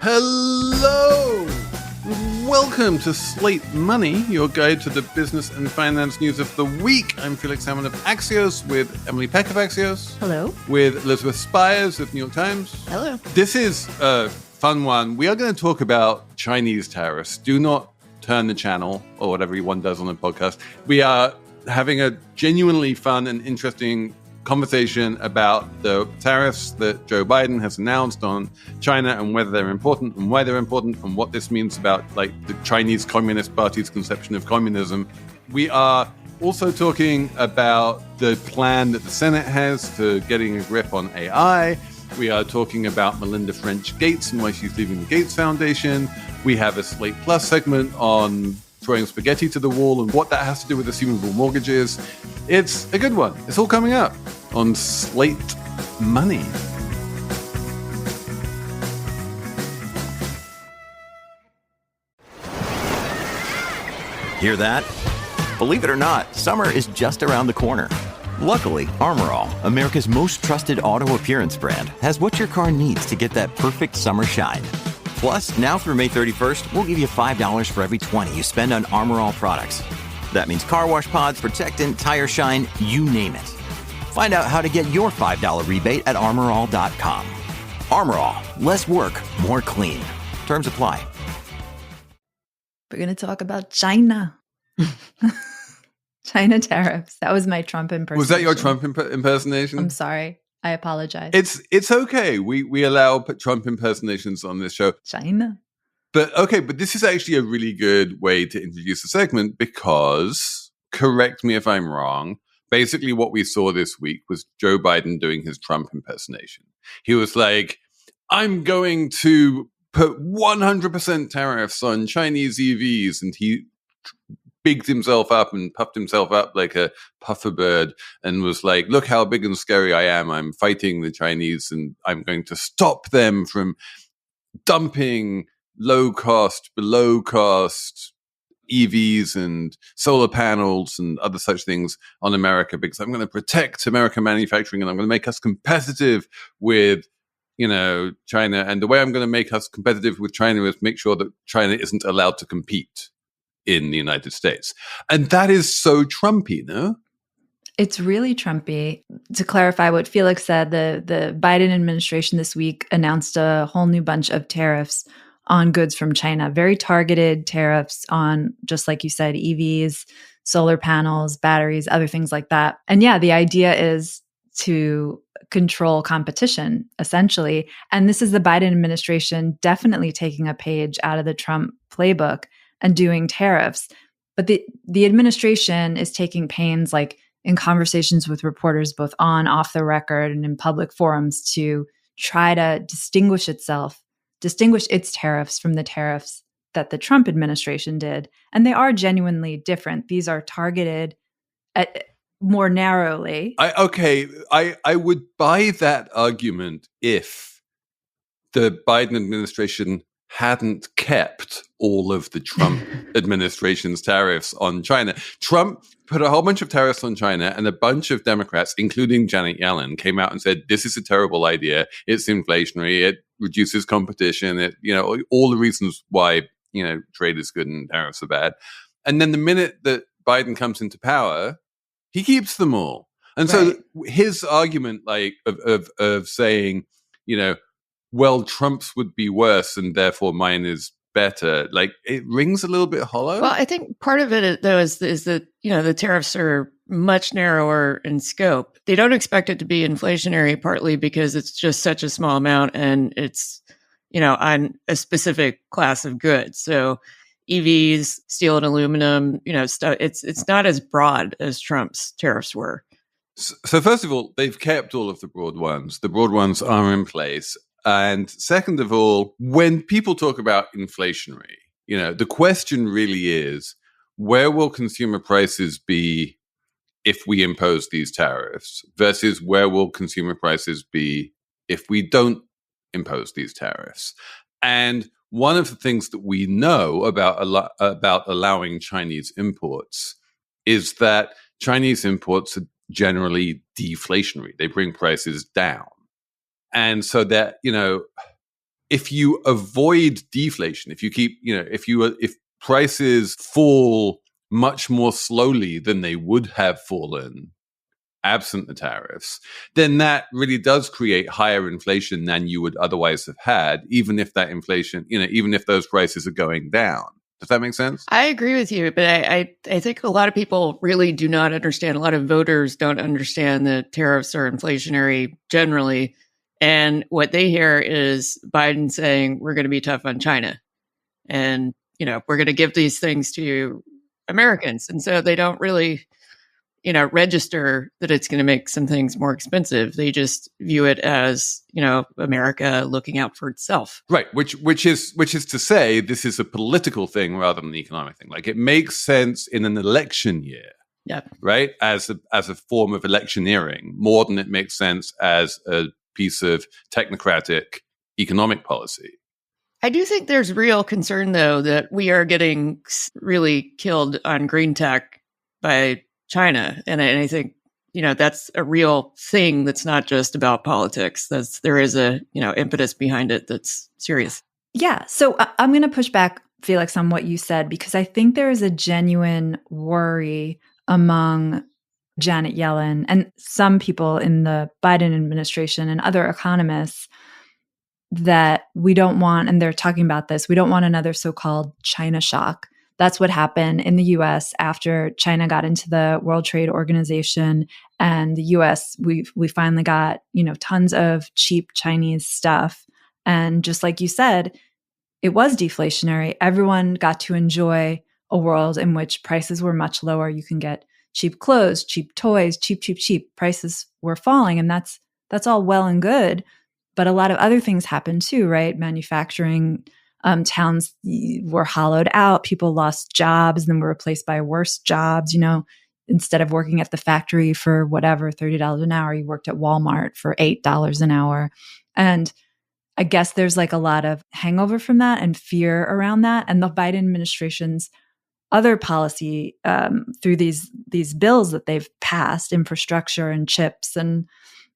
Hello! Welcome to Slate Money, your guide to the business and finance news of the week. I'm Felix Salmon of Axios with Emily Peck of Axios. Hello. With Elizabeth Spiers of New York Times. Hello. This is a fun one. We are going to talk about Chinese tariffs. Do not turn the channel or whatever one does on a podcast. We are having a genuinely fun and interesting conversation about the tariffs that Joe Biden has announced on China and whether they're important and why they're important and what this means about like the Chinese Communist Party's conception of communism. We are also talking about the plan that the Senate has for getting a grip on AI. We are talking about Melinda French Gates and why she's leaving the Gates Foundation. We have a Slate Plus segment on throwing spaghetti to the wall and what that has to do with assumable mortgages. It's a good one. It's all coming up on Slate Money. Hear that? Believe it or not, summer is just around the corner. Luckily, Armor All, America's most trusted auto appearance brand, has what your car needs to get that perfect summer shine. Plus, now through May 31st, we'll give you $5 for every $20 you spend on Armor All products. That means car wash pods, protectant, tire shine, you name it. Find out how to get your $5 rebate at armorall.com. Armor All, less work, more clean. Terms apply. We're going to talk about China. China tariffs. That was my Trump impersonation. Was that your Trump impersonation? I'm sorry. I apologize. It's okay. We allow Trump impersonations on this show. China. But this is actually a really good way to introduce the segment because, correct me if I'm wrong, basically what we saw this week was Joe Biden doing his Trump impersonation. He was like, I'm going to put 100% tariffs on Chinese EVs, and he bigged himself up and puffed himself up like a puffer bird and was like, look how big and scary I am. I'm fighting the Chinese and I'm going to stop them from dumping low cost, below cost EVs and solar panels and other such things on America because I'm going to protect American manufacturing and I'm going to make us competitive with, China. And the way I'm going to make us competitive with China is make sure that China isn't allowed to compete in the United States. And that is so Trumpy, no? It's really Trumpy. To clarify what Felix said, the Biden administration this week announced a whole new bunch of tariffs on goods from China, very targeted tariffs on, just like you said, EVs, solar panels, batteries, other things like that. And yeah, the idea is to control competition, essentially. And this is the Biden administration definitely taking a page out of the Trump playbook and doing tariffs. But the administration is taking pains, like in conversations with reporters, both on, off the record, and in public forums to try to distinguish its tariffs from the tariffs that the Trump administration did. And they are genuinely different. These are targeted more narrowly. I would buy that argument if the Biden administration hadn't kept all of the Trump administration's tariffs on China. Trump put a whole bunch of tariffs on China, and a bunch of Democrats, including Janet Yellen, came out and said, this is a terrible idea. It's inflationary. It reduces competition. It, all the reasons why, trade is good and tariffs are bad. And then the minute that Biden comes into power, he keeps them all. And so his argument, of saying, well, Trump's would be worse and therefore mine is better, it rings a little bit hollow. Well, I think part of it, though, is that, the tariffs are much narrower in scope. They don't expect it to be inflationary, partly because it's just such a small amount and it's, on a specific class of goods. So EVs, steel and aluminum, stuff, it's not as broad as Trump's tariffs were. So first of all, they've kept all of the broad ones. The broad ones are in place. And second of all, when people talk about inflationary, the question really is, where will consumer prices be if we impose these tariffs versus where will consumer prices be if we don't impose these tariffs? And one of the things that we know about allowing Chinese imports is that Chinese imports are generally deflationary. They bring prices down. And so that, if you avoid deflation, if you keep, if prices fall much more slowly than they would have fallen absent the tariffs, then that really does create higher inflation than you would otherwise have had, even if that inflation, even if those prices are going down. Does that make sense? I agree with you, but I think a lot of people really do not understand. A lot of voters don't understand that tariffs are inflationary generally. And what they hear is Biden saying, we're going to be tough on China. And, we're going to give these things to Americans. And so they don't really, register that it's going to make some things more expensive. They just view it as, America looking out for itself. Right. Which is to say, this is a political thing rather than an economic thing. Like, it makes sense in an election year. Yeah. Right. As a form of electioneering, more than it makes sense as a piece of technocratic economic policy. I do think there's real concern, though, that we are getting really killed on green tech by China. And I think, that's a real thing that's not just about politics. There is a, impetus behind it that's serious. Yeah. So I'm going to push back, Felix, on what you said, because I think there is a genuine worry among Janet Yellen and some people in the Biden administration and other economists that we don't want, and they're talking about this, we don't want another so-called China shock. That's what happened in the US after China got into the World Trade Organization, and the US, we finally got, tons of cheap Chinese stuff. And just like you said, it was deflationary. Everyone got to enjoy a world in which prices were much lower. You can get cheap clothes, cheap toys, cheap. Prices were falling, and that's all well and good. But a lot of other things happened too, right? Manufacturing, towns were hollowed out. People lost jobs and then were replaced by worse jobs. Instead of working at the factory for whatever, $30 an hour, you worked at Walmart for $8 an hour. And I guess there's like a lot of hangover from that and fear around that. And the Biden administration's other policy through these bills that they've passed, infrastructure and chips, and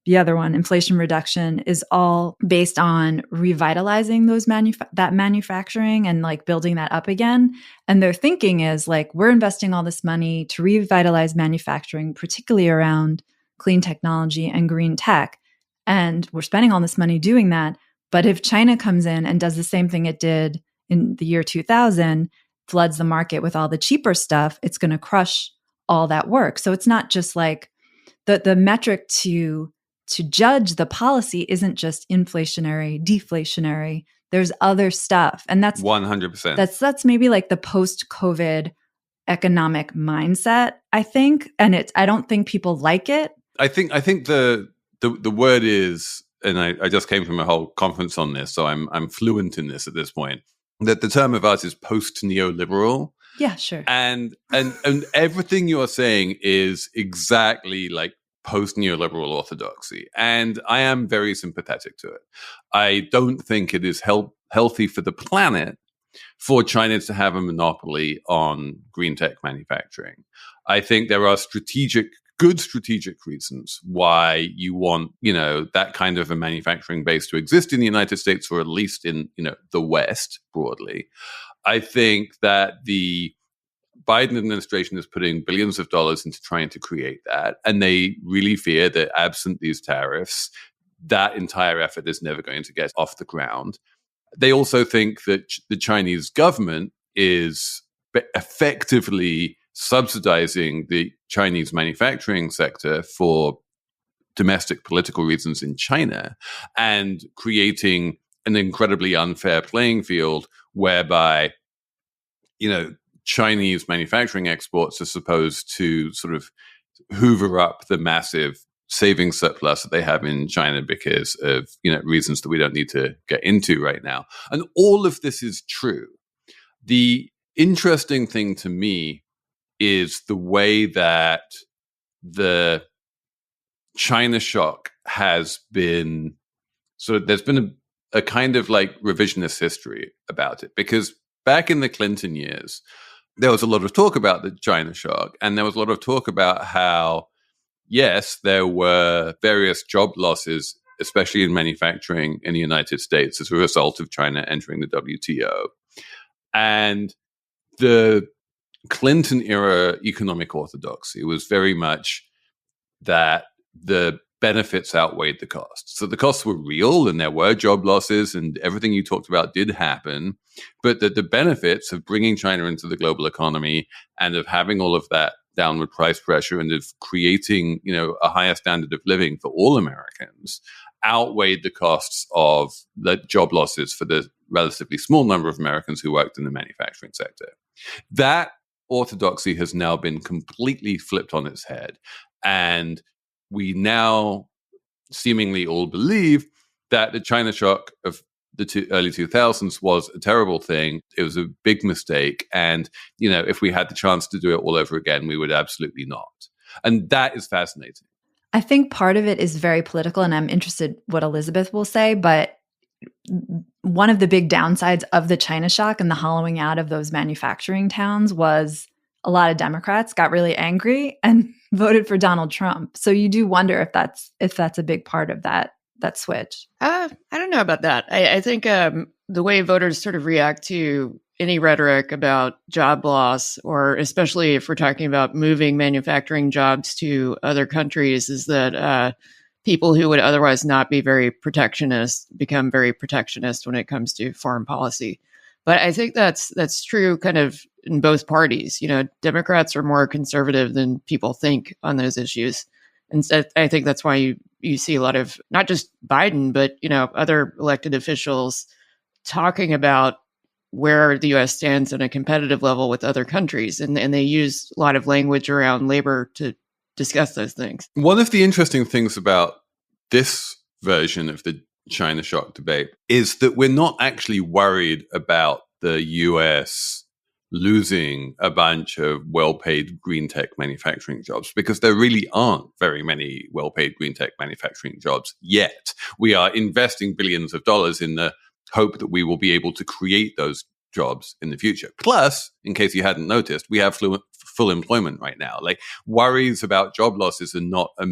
the other one, inflation reduction, is all based on revitalizing that manufacturing and like building that up again. And their thinking is like, we're investing all this money to revitalize manufacturing, particularly around clean technology and green tech. And we're spending all this money doing that. But if China comes in and does the same thing it did in the year 2000, floods the market with all the cheaper stuff, it's going to crush all that work. So it's not just like the metric to judge the policy isn't just inflationary, deflationary. There's other stuff. And that's 100%. That's maybe like the post-COVID economic mindset, I think. And I don't think people like it. I think the word is, and I just came from a whole conference on this, so I'm fluent in this at this point, that the term of ours is post-neoliberal. Yeah, sure. And everything you're saying is exactly like post-neoliberal orthodoxy. And I am very sympathetic to it. I don't think it is healthy for the planet for China to have a monopoly on green tech manufacturing. I think there are good strategic reasons why you want, that kind of a manufacturing base to exist in the United States, or at least in, the West broadly. I think that the Biden administration is putting billions of dollars into trying to create that. And they really fear that absent these tariffs, that entire effort is never going to get off the ground. They also think that the Chinese government is effectively subsidizing the Chinese manufacturing sector for domestic political reasons in China, and creating an incredibly unfair playing field whereby, Chinese manufacturing exports are supposed to sort of hoover up the massive savings surplus that they have in China because of, reasons that we don't need to get into right now. And all of this is true. The interesting thing to me is the way that the China shock has been there's been a kind of like revisionist history about it, because back in the Clinton years, there was a lot of talk about the China shock, and there was a lot of talk about how, yes, there were various job losses especially in manufacturing in the United States as a result of China entering the WTO. And the Clinton era economic orthodoxy was very much that the benefits outweighed the costs. So the costs were real and there were job losses and everything you talked about did happen, but that the benefits of bringing China into the global economy and of having all of that downward price pressure and of creating, a higher standard of living for all Americans outweighed the costs of the job losses for the relatively small number of Americans who worked in the manufacturing sector. That orthodoxy has now been completely flipped on its head. And we now seemingly all believe that the China shock of the early 2000s was a terrible thing. It was a big mistake. And, if we had the chance to do it all over again, we would absolutely not. And that is fascinating. I think part of it is very political, and I'm interested what Elizabeth will say, but one of the big downsides of the China shock and the hollowing out of those manufacturing towns was a lot of Democrats got really angry and voted for Donald Trump. So you do wonder if that's a big part of that switch. I don't know about that. I think the way voters sort of react to any rhetoric about job loss, or especially if we're talking about moving manufacturing jobs to other countries, is that people who would otherwise not be very protectionist become very protectionist when it comes to foreign policy. But I think that's true kind of in both parties. Democrats are more conservative than people think on those issues. And so I think that's why you see a lot of not just Biden, but, other elected officials talking about where the U.S. stands on a competitive level with other countries. And they use a lot of language around labor to discuss those things. One of the interesting things about this version of the China shock debate is that we're not actually worried about the US losing a bunch of well-paid green tech manufacturing jobs, because there really aren't very many well-paid green tech manufacturing jobs yet. We are investing billions of dollars in the hope that we will be able to create those jobs in the future. Plus, in case you hadn't noticed, we have full employment right now. Like, worries about job losses are not a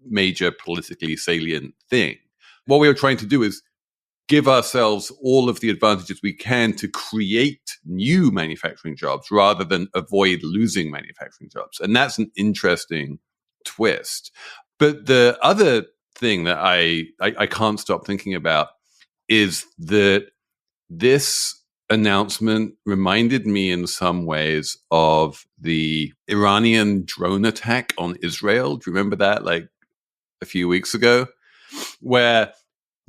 major politically salient thing. What we are trying to do is give ourselves all of the advantages we can to create new manufacturing jobs rather than avoid losing manufacturing jobs. And that's an interesting twist. But the other thing that I can't stop thinking about is that this announcement reminded me in some ways of the Iranian drone attack on Israel. Do you remember that, like a few weeks ago, where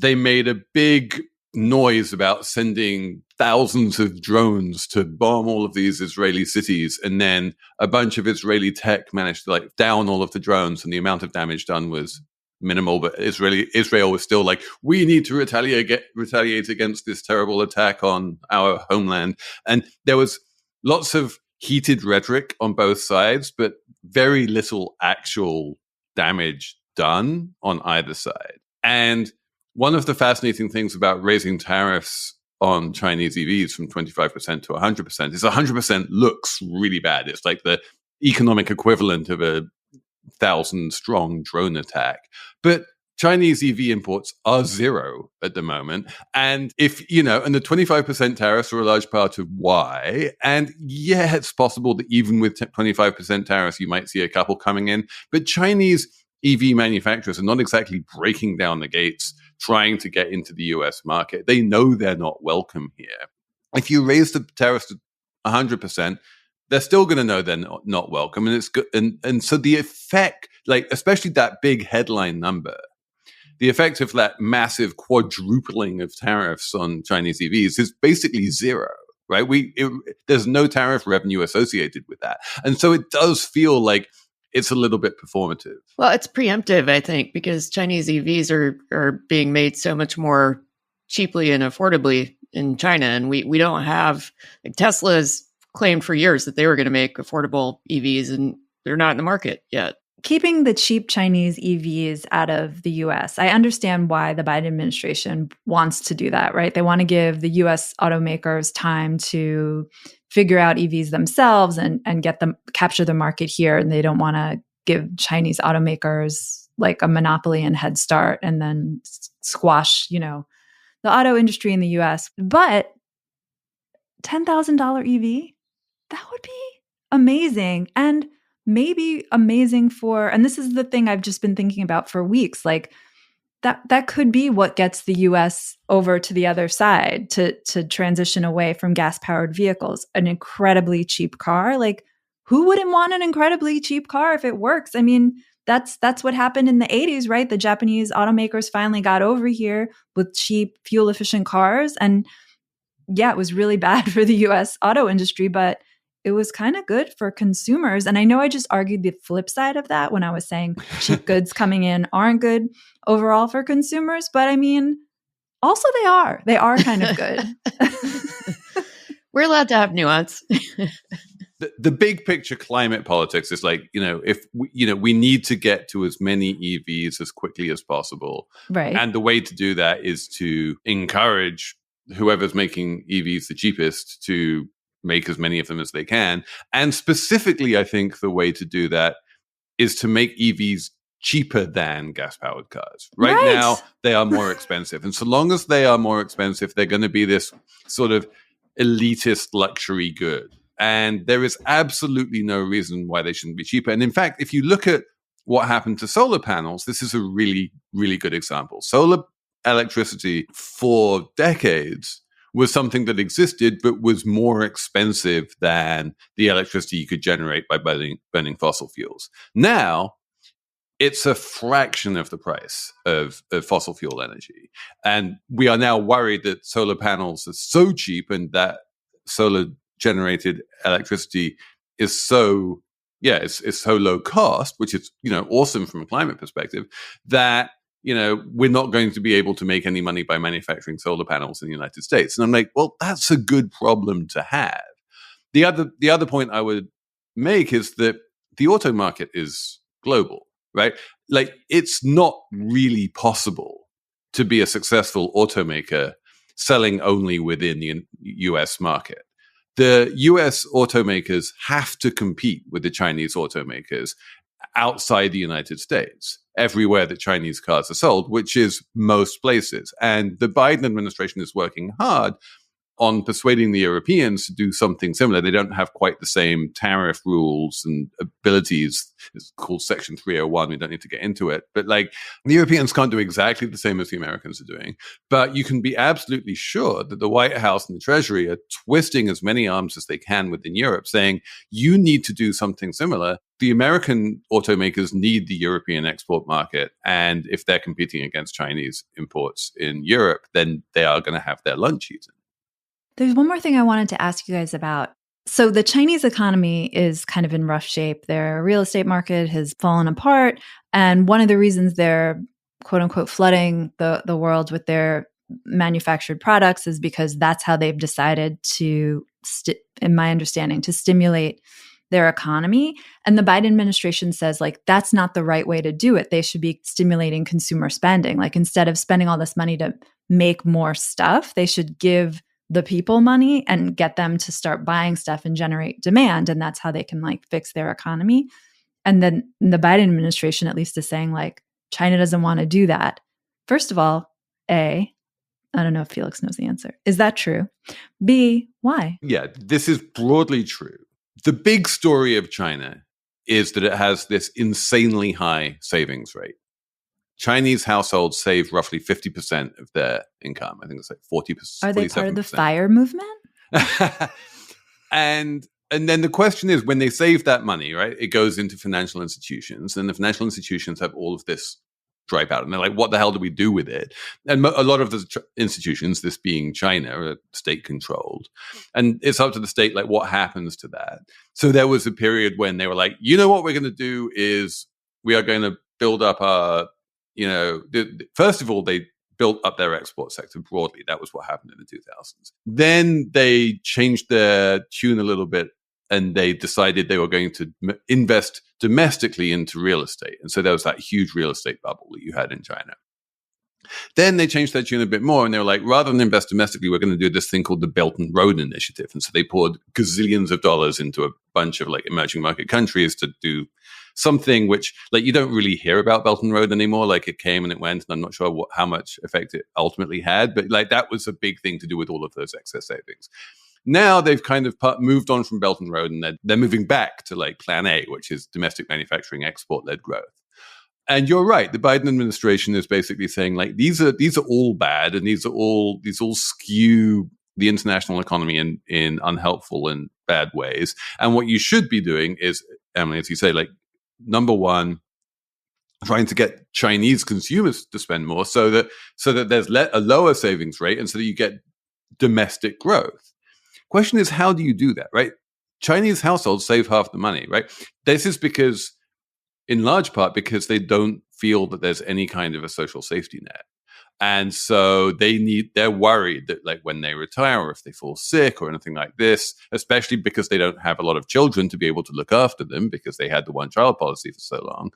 they made a big noise about sending thousands of drones to bomb all of these Israeli cities, and then a bunch of Israeli tech managed to down all of the drones, and the amount of damage done was minimal. But Israel was still like, we need to retaliate against this terrible attack on our homeland. And there was lots of heated rhetoric on both sides, but very little actual damage done on either side. And one of the fascinating things about raising tariffs on Chinese EVs from 25% to 100% is 100% looks really bad. It's like the economic equivalent of a 1,000-strong drone attack. But Chinese EV imports are zero at the moment. And and the 25% tariffs are a large part of why. And yeah, it's possible that even with 25% tariffs, you might see a couple coming in. But Chinese EV manufacturers are not exactly breaking down the gates trying to get into the US market. They know they're not welcome here. If you raise the tariffs to 100%, they're still going to know they're not welcome. And it's good. And so the effect, especially that big headline number, the effect of that massive quadrupling of tariffs on Chinese EVs is basically zero, right? There's no tariff revenue associated with that. And so it does feel like it's a little bit performative. Well, it's preemptive, I think, because Chinese EVs are being made so much more cheaply and affordably in China. And we don't have, Tesla's claimed for years that they were going to make affordable EVs, and they're not in the market yet. Keeping the cheap Chinese EVs out of the US, I understand why the Biden administration wants to do that, right? They want to give the US automakers time to figure out EVs themselves and get them capture the market here. And they don't want to give Chinese automakers like a monopoly and head start and then squash, the auto industry in the US. But $10,000 EV, that would be amazing. And maybe amazing and this is the thing I've just been thinking about for weeks, like that could be what gets the US over to the other side to transition away from gas-powered vehicles. An incredibly cheap car. Like, who wouldn't want an incredibly cheap car if it works? I mean, that's what happened in the 80s, right? The Japanese automakers finally got over here with cheap, fuel-efficient cars. And yeah, it was really bad for the US auto industry, but it was kind of good for consumers. And I know I just argued the flip side of that when I was saying cheap goods coming in aren't good overall for consumers. But I mean, also they are kind of good. We're allowed to have nuance. The big picture climate politics is like, if we need to get to as many EVs as quickly as possible. Right. And the way to do that is to encourage whoever's making EVs the cheapest to make as many of them as they can. And specifically, I think the way to do that is to make EVs cheaper than gas-powered cars. Right now, they are more expensive. And so long as they are more expensive, they're going to be this sort of elitist luxury good. And there is absolutely no reason why they shouldn't be cheaper. And in fact, if you look at what happened to solar panels, this is a really, really good example. Solar electricity for decades was something that existed, but was more expensive than the electricity you could generate by burning fossil fuels. Now, it's a fraction of the price of fossil fuel energy. And we are now worried that solar panels are so cheap and that solar generated electricity is so, it's so low cost, which is, awesome from a climate perspective, that we're not going to be able to make any money by manufacturing solar panels in the United States. And I'm like, well, that's a good problem to have. The other point I would make is that the auto market is global, right? Like, it's not really possible to be a successful automaker selling only within the US market. The US automakers have to compete with the Chinese automakers outside the United States, everywhere that Chinese cars are sold, which is most places. And the Biden administration is working hard on persuading the Europeans to do something similar. They don't have quite the same tariff rules and abilities. It's called Section 301. We don't need to get into it. But like, the Europeans can't do exactly the same as the Americans are doing. But you can be absolutely sure that the White House and the Treasury are twisting as many arms as they can within Europe, saying, you need to do something similar. The American automakers need the European export market. And if they're competing against Chinese imports in Europe, then they are going to have their lunch eaten. There's one more thing I wanted to ask you guys about. So the Chinese economy is kind of in rough shape. Their real estate market has fallen apart. And one of the reasons they're, quote unquote, flooding the world with their manufactured products is because that's how they've decided to, in my understanding, to stimulate their economy. And the Biden administration says, like, that's not the right way to do it. They should be stimulating consumer spending. Like, instead of spending all this money to make more stuff, they should give the people money and get them to start buying stuff and generate demand. And that's how they can like fix their economy. And then the Biden administration at least is saying like, China doesn't want to do that. First of all, I don't know if Felix knows the answer. Is that true? B, why? Yeah, this is broadly true. The big story of China is that it has this insanely high savings rate. Chinese households save roughly 50% of their income. I think it's like 40%. Are they part of the FIRE movement? And then the question is, when they save that money, right, it goes into financial institutions, and the financial institutions have all of this dry powder. And they're like, what the hell do we do with it? And a lot of the institutions, this being China, are state-controlled. And it's up to the state, like, what happens to that? So there was a period when they were like, what we're going to do is we are going to build up our, first of all, they built up their export sector broadly. That was what happened in the 2000s. Then they changed their tune a little bit, and they decided they were going to invest domestically into real estate. And so there was that huge real estate bubble that you had in China. Then they changed their tune a bit more, and they were like, rather than invest domestically, we're going to do this thing called the Belt and Road Initiative. And so they poured gazillions of dollars into a bunch of like emerging market countries to do something which like you don't really hear about Belt and Road anymore. Like it came and it went, and I'm not sure how much effect it ultimately had, but like that was a big thing to do with all of those excess savings. Now they've kind of moved on from Belt and Road, and they're moving back to like Plan A, which is domestic manufacturing, export-led growth. And you're right. The Biden administration is basically saying like these are all bad, and these all skew the international economy in unhelpful and bad ways. And what you should be doing is, Emily, as you say, like number one, trying to get Chinese consumers to spend more, so that there's a lower savings rate, and so that you get domestic growth. Question is, how do you do that, right? Chinese households save half the money, right? This is because, in large part, because they don't feel that there's any kind of a social safety net. And so they're worried that like when they retire or if they fall sick or anything like this, especially because they don't have a lot of children to be able to look after them because they had the one child policy for so long,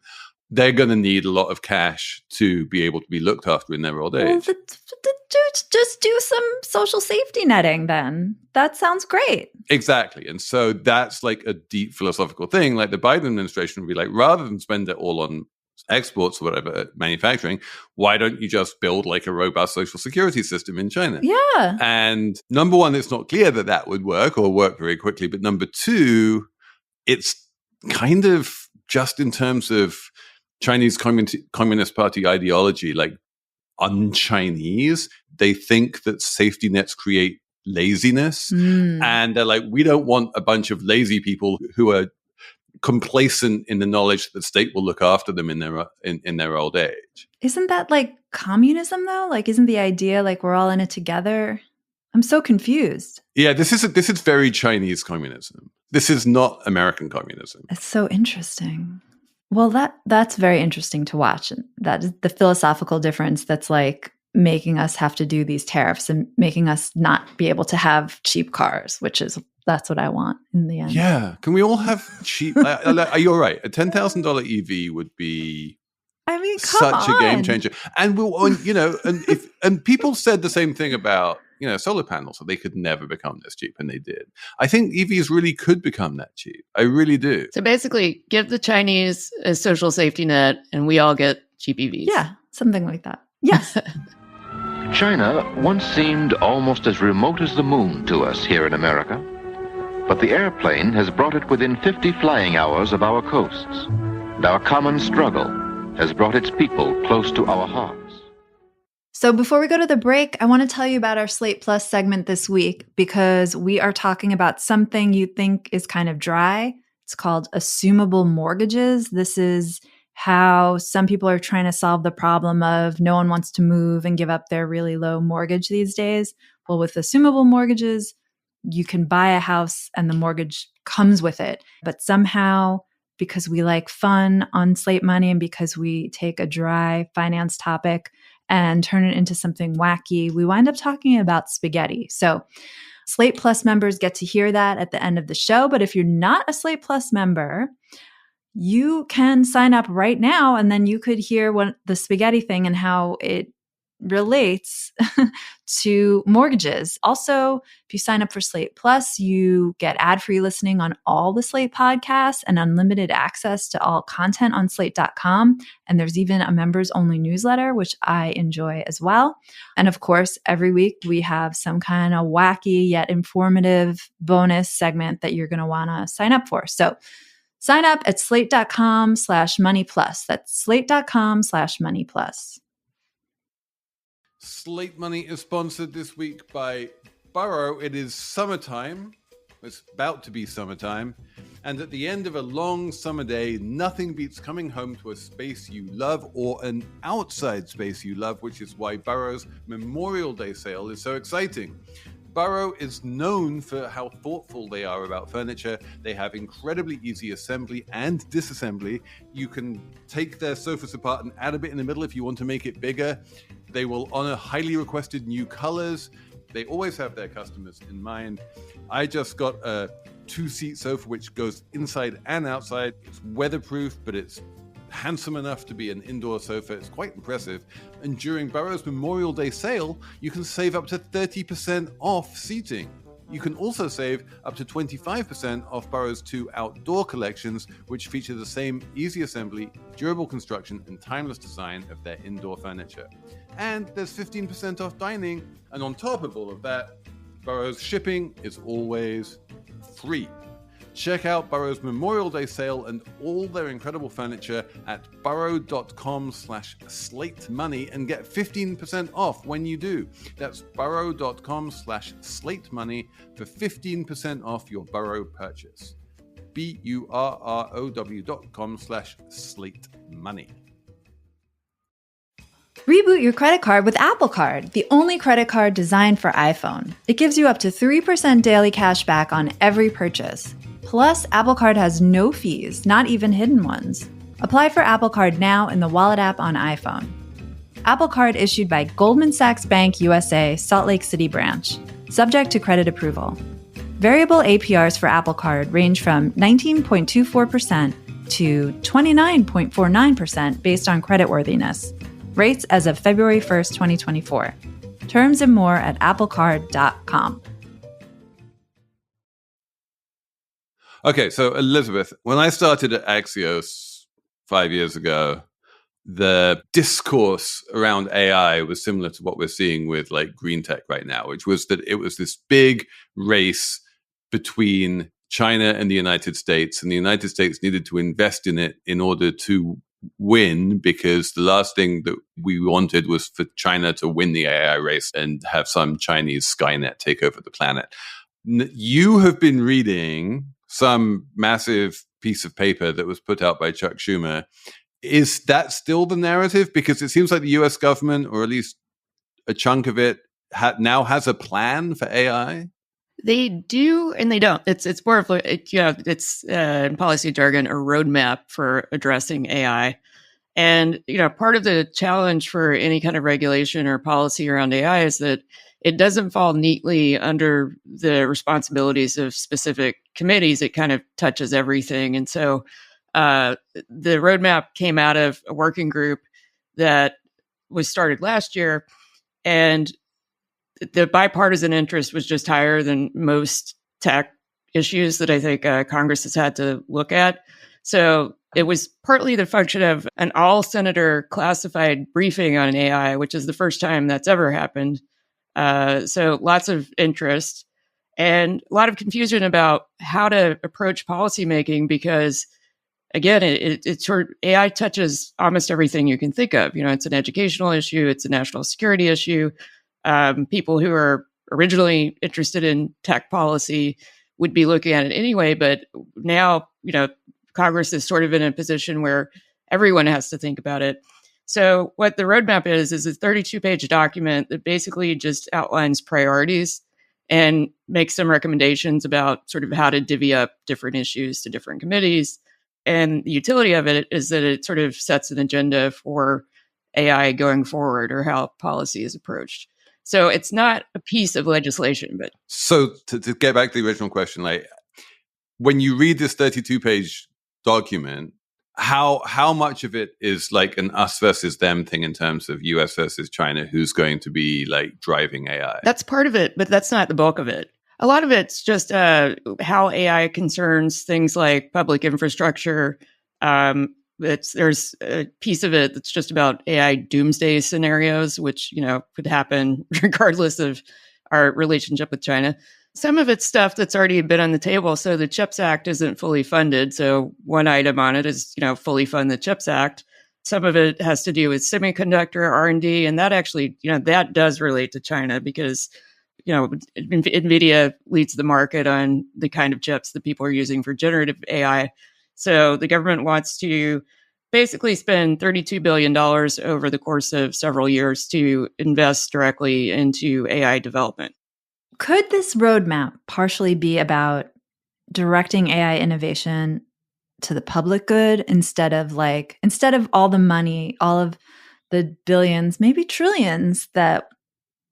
they're going to need a lot of cash to be able to be looked after in their old age. Well, just do some social safety netting then. That sounds great. Exactly. And so that's like a deep philosophical thing. Like the Biden administration would be like, rather than spend it all on exports or whatever, manufacturing, why don't you just build like a robust social security system in China? Yeah. And number one, it's not clear that would work or work very quickly. But number two, it's kind of just in terms of Chinese Communist Party ideology, like un-Chinese. They think that safety nets create laziness. And they're like, we don't want a bunch of lazy people who are complacent in the knowledge that the state will look after them in their old age. Isn't that like communism though? Like, isn't the idea like we're all in it together? I'm so confused. Yeah, this is very Chinese communism. This is not American communism. It's so interesting. Well, that's very interesting to watch. And that is the philosophical difference that's like making us have to do these tariffs and making us not be able to have cheap cars, that's what I want in the end. Yeah. Can we all have cheap? You're right. A $10,000 EV would be such a game changer. And and people said the same thing about, solar panels, that they could never become this cheap, and they did. I think EVs really could become that cheap. I really do. So basically, give the Chinese a social safety net, and we all get cheap EVs. Yeah, something like that. Yes. China once seemed almost as remote as the moon to us here in America, but the airplane has brought it within 50 flying hours of our coasts, and our common struggle has brought its people close to our hearts. So before we go to the break, I want to tell you about our Slate Plus segment this week, because we are talking about something you think is kind of dry. It's called assumable mortgages. This is how some people are trying to solve the problem of no one wants to move and give up their really low mortgage these days. Well, with assumable mortgages, you can buy a house and the mortgage comes with it. But somehow, because we like fun on Slate Money and because we take a dry finance topic and turn it into something wacky, we wind up talking about spaghetti. So Slate Plus members get to hear that at the end of the show. But if you're not a Slate Plus member, you can sign up right now, and then you could hear what the spaghetti thing and how it relates to mortgages. Also, if you sign up for Slate Plus, you get ad-free listening on all the Slate podcasts and unlimited access to all content on slate.com. And there's even a members-only newsletter, which I enjoy as well. And of course, every week we have some kind of wacky yet informative bonus segment that you're going to want to sign up for. So sign up at slate.com/moneyplus. That's slate.com/moneyplus. Slate Money is sponsored this week by Burrow. It is summertime. It's about to be summertime. And at the end of a long summer day, nothing beats coming home to a space you love or an outside space you love, which is why Burrow's Memorial Day sale is so exciting. Burrow is known for how thoughtful they are about furniture. They have incredibly easy assembly and disassembly. You can take their sofas apart and add a bit in the middle if you want to make it bigger. They will honor highly requested new colors. They always have their customers in mind. I just got a 2-seat sofa which goes inside and outside. It's weatherproof, but it's handsome enough to be an indoor sofa. It's quite impressive. And during Burrow's Memorial Day sale, you can save up to 30% off seating. You can also save up to 25% off Burrow's 2 outdoor collections, which feature the same easy assembly, durable construction, and timeless design of their indoor furniture. And there's 15% off dining. And on top of all of that, Burrow's shipping is always free. Check out Burrow's Memorial Day sale and all their incredible furniture at burrow.com/slatemoney and get 15% off when you do. That's burrow.com/slatemoney for 15% off your Burrow purchase. burrow.com/slatemoney. Reboot your credit card with Apple Card, the only credit card designed for iPhone. It gives you up to 3% daily cash back on every purchase. Plus, Apple Card has no fees, not even hidden ones. Apply for Apple Card now in the Wallet app on iPhone. Apple Card issued by Goldman Sachs Bank USA, Salt Lake City branch. Subject to credit approval. Variable APRs for Apple Card range from 19.24% to 29.49% based on creditworthiness. Rates as of February 1st, 2024. Terms and more at applecard.com. Okay, so Elizabeth, when I started at Axios 5 years ago, the discourse around AI was similar to what we're seeing with like green tech right now, which was that it was this big race between China and the United States, and the United States needed to invest in it in order to win, because the last thing that we wanted was for China to win the AI race and have some Chinese Skynet take over the planet. You have been reading some massive piece of paper that was put out by Chuck Schumer. Is that still the narrative? Because it seems like the US government, or at least a chunk of it, now has a plan for AI. They do and they don't. It's more of it's in policy jargon, a roadmap for addressing AI. And, part of the challenge for any kind of regulation or policy around AI is that it doesn't fall neatly under the responsibilities of specific committees. It kind of touches everything. And so the roadmap came out of a working group that was started last year. And the bipartisan interest was just higher than most tech issues that I think Congress has had to look at. So it was partly the function of an all-senator classified briefing on AI, which is the first time that's ever happened. So lots of interest and a lot of confusion about how to approach policymaking, because, again, it's sort of, AI touches almost everything you can think of. It's an educational issue. It's a national security issue. People who are originally interested in tech policy would be looking at it anyway. But now, Congress is sort of in a position where everyone has to think about it. So what the roadmap is a 32-page document that basically just outlines priorities and makes some recommendations about sort of how to divvy up different issues to different committees. And the utility of it is that it sort of sets an agenda for AI going forward, or how policy is approached. So it's not a piece of legislation, but... So to get back to the original question, like, when you read this 32-page document, how much of it is like an us versus them thing in terms of US versus China, who's going to be like driving AI? That's part of it, but that's not the bulk of it. A lot of it's just how AI concerns things like public infrastructure. There's a piece of it that's just about AI doomsday scenarios, which, could happen regardless of our relationship with China. Some of it's stuff that's already been on the table. So the CHIPS Act isn't fully funded. So one item on it is, fully fund the CHIPS Act. Some of it has to do with semiconductor R&D. And that actually, that does relate to China, because, NVIDIA leads the market on the kind of chips that people are using for generative AI. So the government wants to basically spend $32 billion over the course of several years to invest directly into AI development. Could this roadmap partially be about directing AI innovation to the public good instead of all the money, all of the billions, maybe trillions that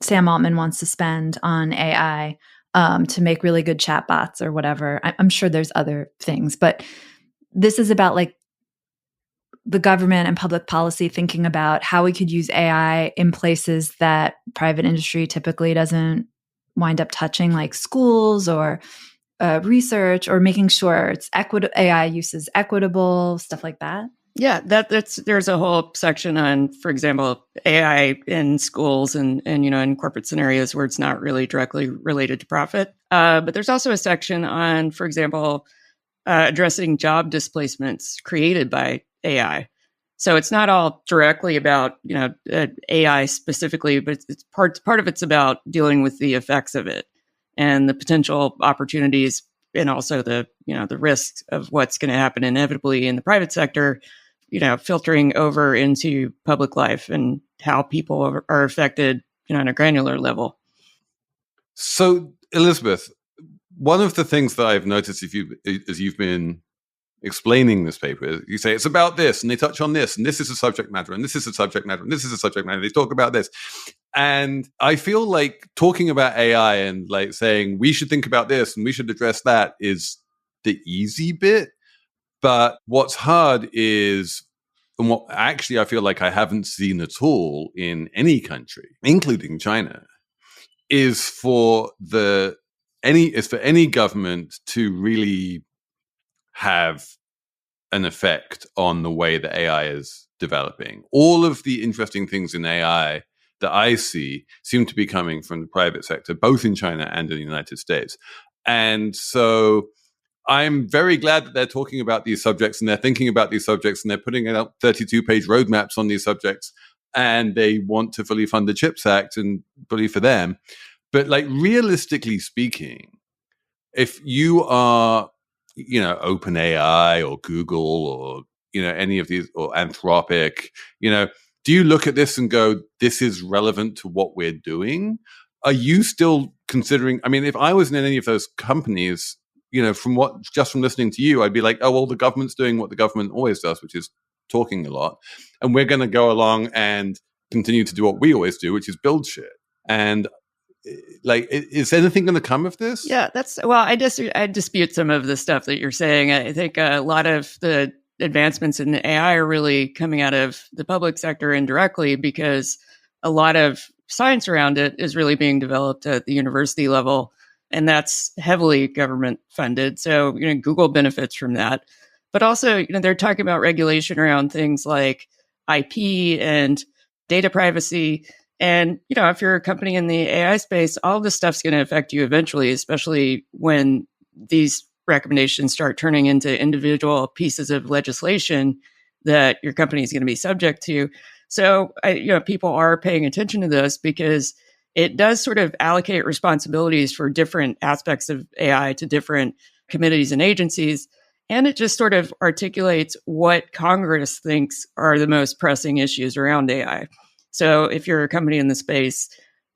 Sam Altman wants to spend on AI to make really good chatbots or whatever? I'm sure there's other things, but this is about like the government and public policy thinking about how we could use AI in places that private industry typically doesn't wind up touching, like schools or research, or making sure it's AI use is equitable, stuff like that? Yeah, there's a whole section on, for example, AI in schools and in corporate scenarios where it's not really directly related to profit. But there's also a section on, for example, addressing job displacements created by AI. So it's not all directly about AI specifically, but it's part of it's about dealing with the effects of it and the potential opportunities, and also the risks of what's going to happen inevitably in the private sector, filtering over into public life and how people are affected on a granular level. So, Elizabeth, one of the things that I've noticed as you've been explaining this paper, you say it's about this, and they touch on this, and this is a subject matter, and this is a subject matter, and this is a subject matter. They talk about this. And I feel like talking about AI and like saying we should think about this and we should address that is the easy bit. But what's hard is, and what actually I feel like I haven't seen at all in any country, including China, is for any government to really have an effect on the way that AI is developing. All of the interesting things in AI that I see seem to be coming from the private sector, both in China and in the United States. And so I'm very glad that they're talking about these subjects and they're thinking about these subjects and they're putting out 32-page roadmaps on these subjects, and they want to fully fund the CHIPS Act, and bully for them. But like, realistically speaking, if you are, OpenAI or Google or, any of these, or Anthropic, do you look at this and go, this is relevant to what we're doing? Are you still considering, if I was in any of those companies, from listening to you, I'd be like, oh, well, the government's doing what the government always does, which is talking a lot. And we're going to go along and continue to do what we always do, which is build shit. And like, is anything going to come of this? Yeah, I dispute some of the stuff that you're saying. I think a lot of the advancements in AI are really coming out of the public sector indirectly, because a lot of science around it is really being developed at the university level, and that's heavily government funded. So, Google benefits from that. But also, they're talking about regulation around things like IP and data privacy. And, if you're a company in the AI space, all of this stuff's going to affect you eventually, especially when these recommendations start turning into individual pieces of legislation that your company is going to be subject to. So, people are paying attention to this because it does sort of allocate responsibilities for different aspects of AI to different committees and agencies. And it just sort of articulates what Congress thinks are the most pressing issues around AI. So if you're a company in the space,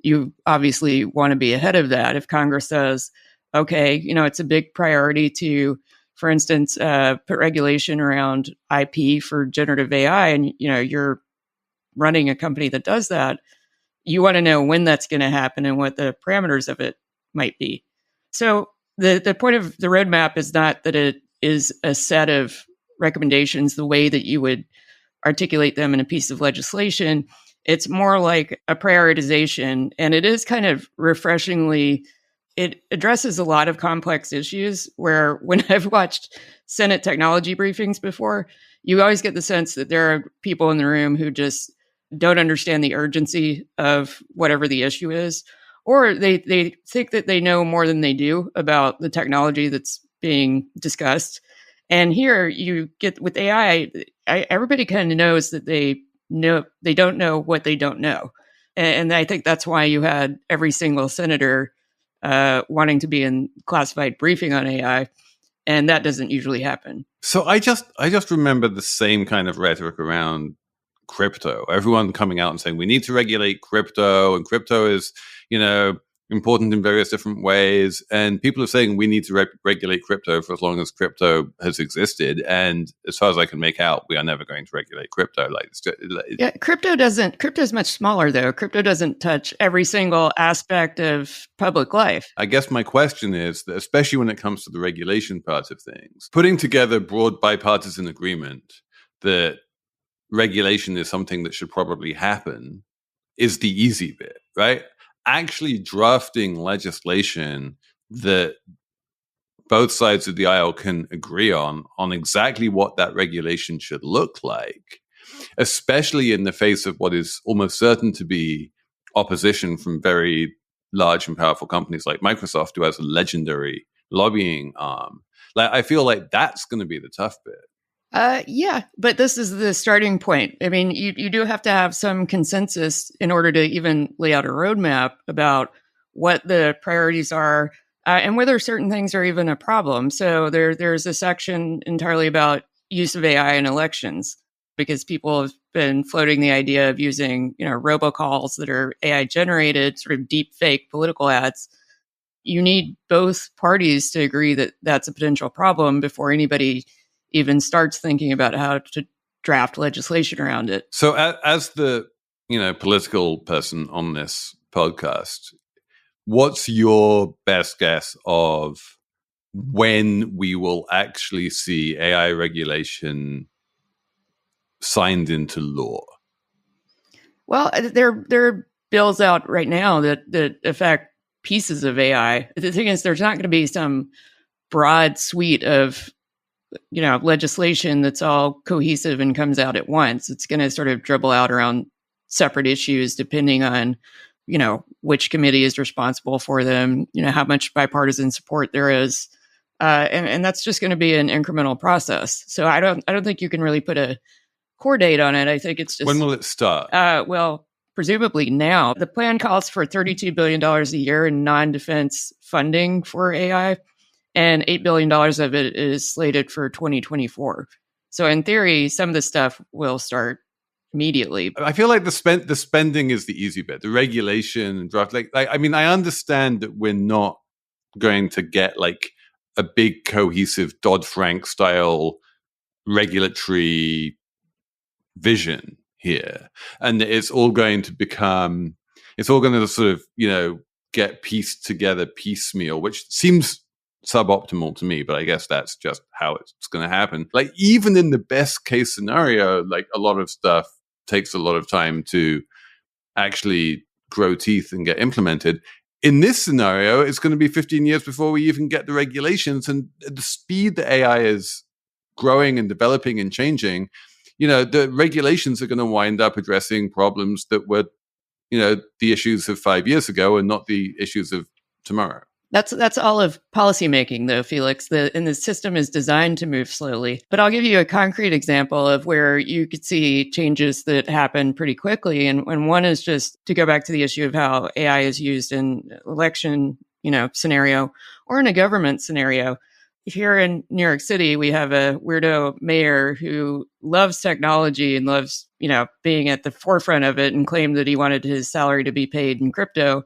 you obviously want to be ahead of that. If Congress says, okay, it's a big priority to, for instance, put regulation around IP for generative AI, and, you're running a company that does that, you want to know when that's going to happen and what the parameters of it might be. So the point of the roadmap is not that it is a set of recommendations the way that you would articulate them in a piece of legislation. It's more like a prioritization, and it is kind of refreshingly, it addresses a lot of complex issues where, when I've watched Senate technology briefings before, you always get the sense that there are people in the room who just don't understand the urgency of whatever the issue is, or they think that they know more than they do about the technology that's being discussed. And here you get with AI, everybody kind of knows that they don't know what they don't know. And I think that's why you had every single senator wanting to be in classified briefing on AI. And that doesn't usually happen. So I just remember the same kind of rhetoric around crypto. Everyone coming out and saying we need to regulate crypto, and crypto is, important in various different ways. And people are saying we need to regulate crypto for as long as crypto has existed. And as far as I can make out, we are never going to regulate crypto. Crypto's much smaller though. Crypto doesn't touch every single aspect of public life. I guess my question is that, especially when it comes to the regulation part of things, putting together broad bipartisan agreement that regulation is something that should probably happen is the easy bit, right? Actually drafting legislation that both sides of the aisle can agree on exactly what that regulation should look like, especially in the face of what is almost certain to be opposition from very large and powerful companies like Microsoft, who has a legendary lobbying arm. Like, I feel like that's going to be the tough bit. Yeah, but this is the starting point. I mean, you do have to have some consensus in order to even lay out a roadmap about what the priorities are and whether certain things are even a problem. So there's a section entirely about use of AI in elections, because people have been floating the idea of using, robocalls that are AI generated, sort of deep fake political ads. You need both parties to agree that that's a potential problem before anybody even starts thinking about how to draft legislation around it. So as the, political person on this podcast, what's your best guess of when we will actually see AI regulation signed into law? Well, there are bills out right now that affect pieces of AI. The thing is, there's not going to be some broad suite of legislation that's all cohesive and comes out at once. It's going to sort of dribble out around separate issues depending on, which committee is responsible for them, how much bipartisan support there is. And that's just going to be an incremental process. So I don't think you can really put a core date on it. I think it's just... When will it start? Well, presumably now. The plan calls for $32 billion a year in non-defense funding for AI. And $8 billion of it is slated for 2024. So in theory, some of the stuff will start immediately. I feel like the spending is the easy bit. The regulation and draft, I mean, I understand that we're not going to get like a big cohesive Dodd-Frank style regulatory vision here, and it's all going to sort of get pieced together piecemeal, which seems suboptimal to me, but I guess that's just how it's going to happen. Like, even in the best case scenario, like, a lot of stuff takes a lot of time to actually grow teeth and get implemented. In this scenario, it's going to be 15 years before we even get the regulations, and the speed that AI is growing and developing and changing, the regulations are going to wind up addressing problems that were, the issues of 5 years ago and not the issues of tomorrow. That's all of policymaking, though, Felix. And the system is designed to move slowly. But I'll give you a concrete example of where you could see changes that happen pretty quickly. And one is just to go back to the issue of how AI is used in election, scenario, or in a government scenario. Here in New York City, we have a weirdo mayor who loves technology and loves, being at the forefront of it, and claimed that he wanted his salary to be paid in crypto.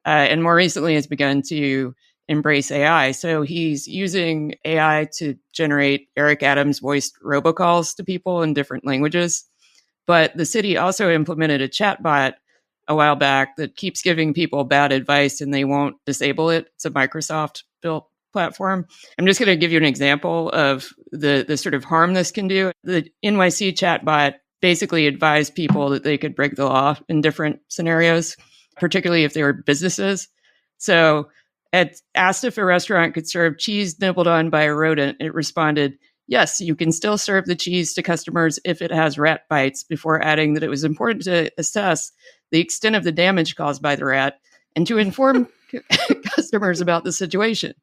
And more recently has begun to embrace AI. So he's using AI to generate Eric Adams voiced robocalls to people in different languages. But the city also implemented a chatbot a while back that keeps giving people bad advice and they won't disable it. It's a Microsoft built platform. I'm just going to give you an example of the sort of harm this can do. The NYC chatbot basically advised people that they could break the law in different scenarios, particularly if they were businesses. So it asked if a restaurant could serve cheese nibbled on by a rodent. It responded, yes, you can still serve the cheese to customers if it has rat bites, before adding that it was important to assess the extent of the damage caused by the rat and to inform customers about the situation.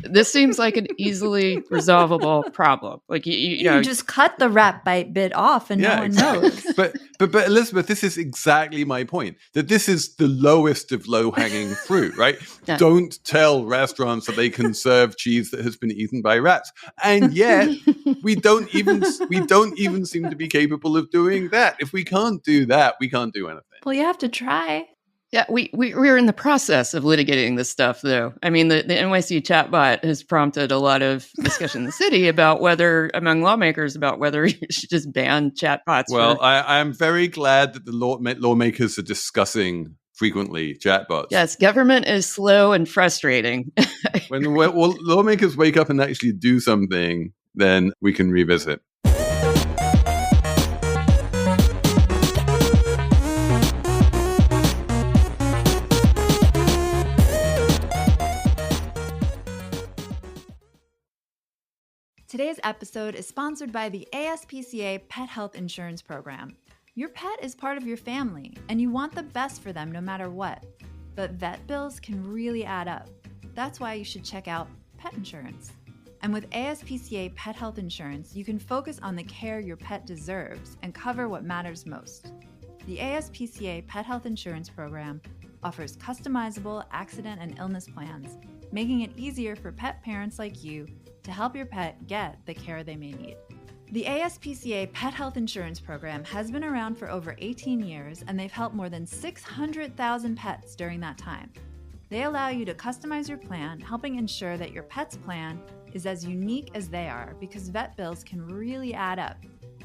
This seems like an easily resolvable problem. Like you just cut the rat bite bit off and no one knows. But Elizabeth, this is exactly my point. That this is the lowest of low-hanging fruit, right? Yeah. Don't tell restaurants that they can serve cheese that has been eaten by rats, and yet we don't even seem to be capable of doing that. If we can't do that, we can't do anything. Well, you have to try. Yeah, we're in the process of litigating this stuff, though. I mean, the NYC chatbot has prompted a lot of discussion in the city among lawmakers about whether you should just ban chatbots. Well, I'm very glad that the lawmakers are discussing frequently chatbots. Yes, government is slow and frustrating. When lawmakers wake up and actually do something, then we can revisit. Today's episode is sponsored by the ASPCA Pet Health Insurance Program. Your pet is part of your family, and you want the best for them no matter what. But vet bills can really add up. That's why you should check out pet insurance. And with ASPCA Pet Health Insurance, you can focus on the care your pet deserves and cover what matters most. The ASPCA Pet Health Insurance Program offers customizable accident and illness plans, making it easier for pet parents like you to help your pet get the care they may need. The ASPCA Pet Health Insurance Program has been around for over 18 years, and they've helped more than 600,000 pets during that time. They allow you to customize your plan, helping ensure that your pet's plan is as unique as they are, because vet bills can really add up,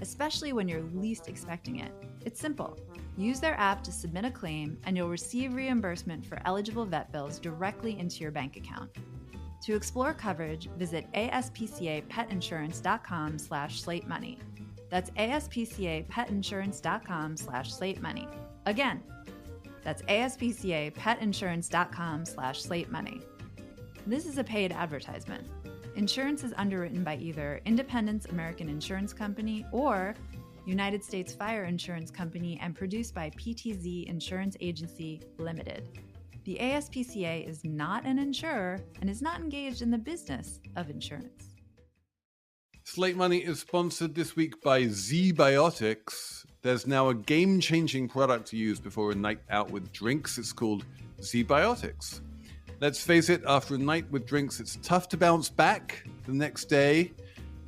especially when you're least expecting it. It's simple. Use their app to submit a claim, and you'll receive reimbursement for eligible vet bills directly into your bank account. To explore coverage, visit aspcapetinsurance.com/slatemoney. That's aspcapetinsurance.com/slatemoney. Again, that's aspcapetinsurance.com/slatemoney. This is a paid advertisement. Insurance is underwritten by either Independence American Insurance Company or United States Fire Insurance Company and produced by PTZ Insurance Agency Limited. The ASPCA is not an insurer and is not engaged in the business of insurance. Slate Money is sponsored this week by ZBiotics. There's now a game-changing product to use before a night out with drinks. It's called ZBiotics. Let's face it, after a night with drinks, it's tough to bounce back the next day.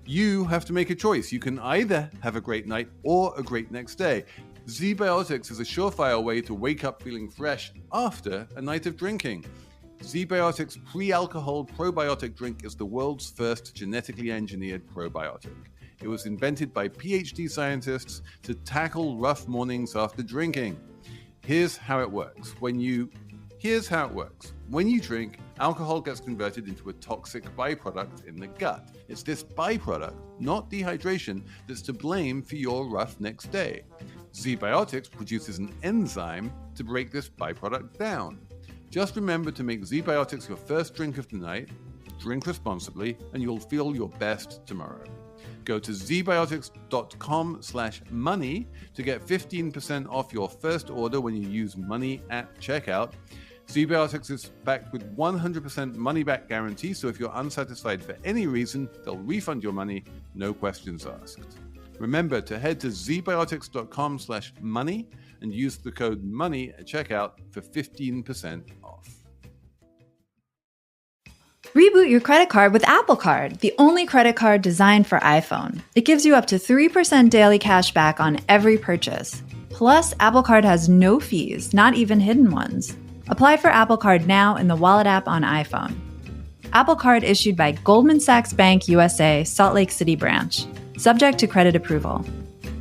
You have to make a choice. You can either have a great night or a great next day. ZBiotics is a surefire way to wake up feeling fresh after a night of drinking. ZBiotics pre-alcohol probiotic drink is the world's first genetically engineered probiotic. It was invented by PhD scientists to tackle rough mornings after drinking. Here's how it works. When you drink, alcohol gets converted into a toxic byproduct in the gut. It's this byproduct, not dehydration, that's to blame for your rough next day. ZBiotics produces an enzyme to break this byproduct down. Just remember to make ZBiotics your first drink of the night, drink responsibly, and you'll feel your best tomorrow. Go to zbiotics.com/money to get 15% off your first order when you use money at checkout. ZBiotics is backed with 100% money-back guarantee, so if you're unsatisfied for any reason, they'll refund your money, no questions asked. Remember to head to zbiotics.com/money and use the code MONEY at checkout for 15% off. Reboot your credit card with Apple Card, the only credit card designed for iPhone. It gives you up to 3% daily cash back on every purchase. Plus, Apple Card has no fees, not even hidden ones. Apply for Apple Card now in the Wallet app on iPhone. Apple Card issued by Goldman Sachs Bank USA, Salt Lake City branch. Subject to credit approval.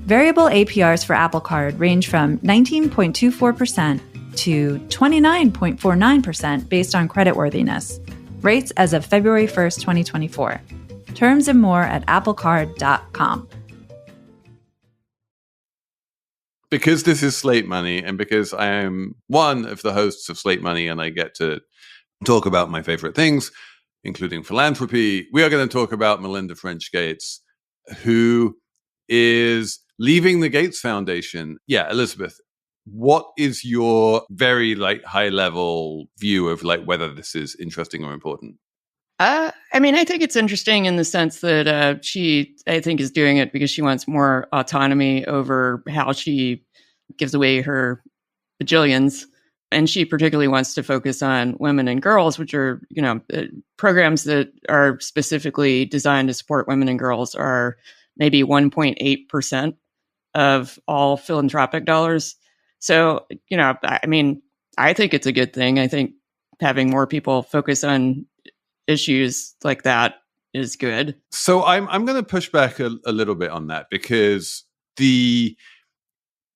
Variable APRs for Apple Card range from 19.24% to 29.49% based on creditworthiness. Rates as of February 1st, 2024. Terms and more at applecard.com. Because this is Slate Money, and because I am one of the hosts of Slate Money and I get to talk about my favorite things, including philanthropy, we are going to talk about Melinda French Gates, who is leaving the Gates Foundation. Yeah, Elizabeth, what is your very high level view of whether this is interesting or important? I think it's interesting in the sense that she, I think, is doing it because she wants more autonomy over how she gives away her bajillions. And she particularly wants to focus on women and girls, which are, programs that are specifically designed to support women and girls are maybe 1.8% of all philanthropic dollars. So, I think it's a good thing. I think having more people focus on issues like that is good. So I'm going to push back a little bit on that, because the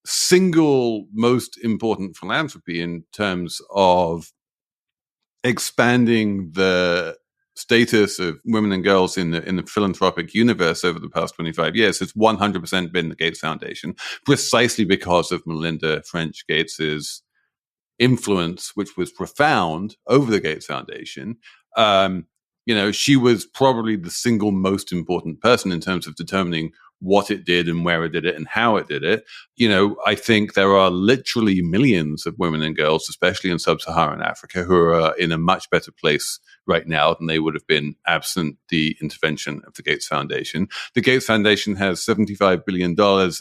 single most important philanthropy in terms of expanding the status of women and girls in the philanthropic universe over the past 25 years has 100% been the Gates Foundation, precisely because of Melinda French Gates's influence, which was profound over the Gates Foundation. She was probably the single most important person in terms of determining what it did and where it did it and how it did it. I think there are literally millions of women and girls, especially in sub-Saharan Africa, who are in a much better place right now than they would have been absent the intervention of the Gates Foundation. The Gates Foundation has $75 billion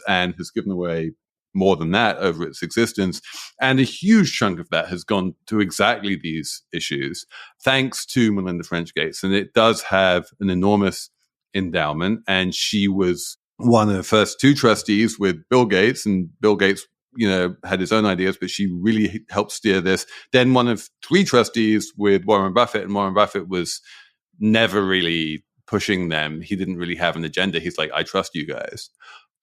and has given away more than that over its existence. And a huge chunk of that has gone to exactly these issues, thanks to Melinda French Gates. And it does have an enormous endowment. And she was one of the first two trustees with Bill Gates. And Bill Gates, had his own ideas, but she really helped steer this. Then one of three trustees with Warren Buffett. And Warren Buffett was never really pushing them. He didn't really have an agenda. He's like, I trust you guys.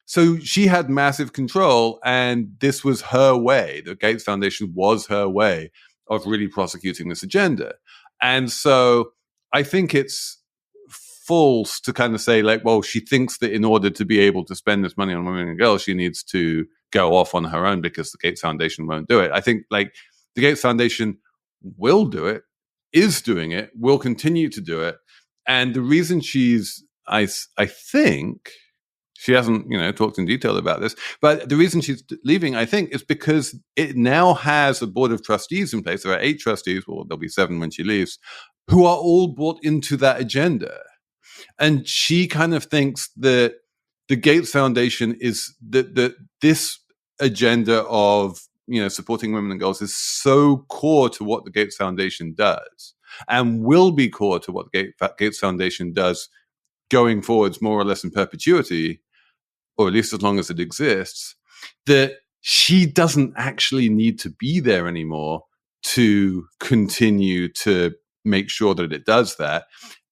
So she had massive control, and this was her way. The Gates Foundation was her way of really prosecuting this agenda. And so I think it's false to kind of say, like, well, she thinks that in order to be able to spend this money on women and girls, she needs to go off on her own because the Gates Foundation won't do it. I think, like, the Gates Foundation will do it, is doing it, will continue to do it. And the reason I think... She hasn't, talked in detail about this. But the reason she's leaving, I think, is because it now has a board of trustees in place. There are 8 trustees, well, there'll be 7 when she leaves, who are all bought into that agenda. And she kind of thinks that the Gates Foundation is that this agenda of, supporting women and girls is so core to what the Gates Foundation does and will be core to what the Gates Foundation does going forwards, more or less in perpetuity, or at least as long as it exists, that she doesn't actually need to be there anymore to continue to make sure that it does that.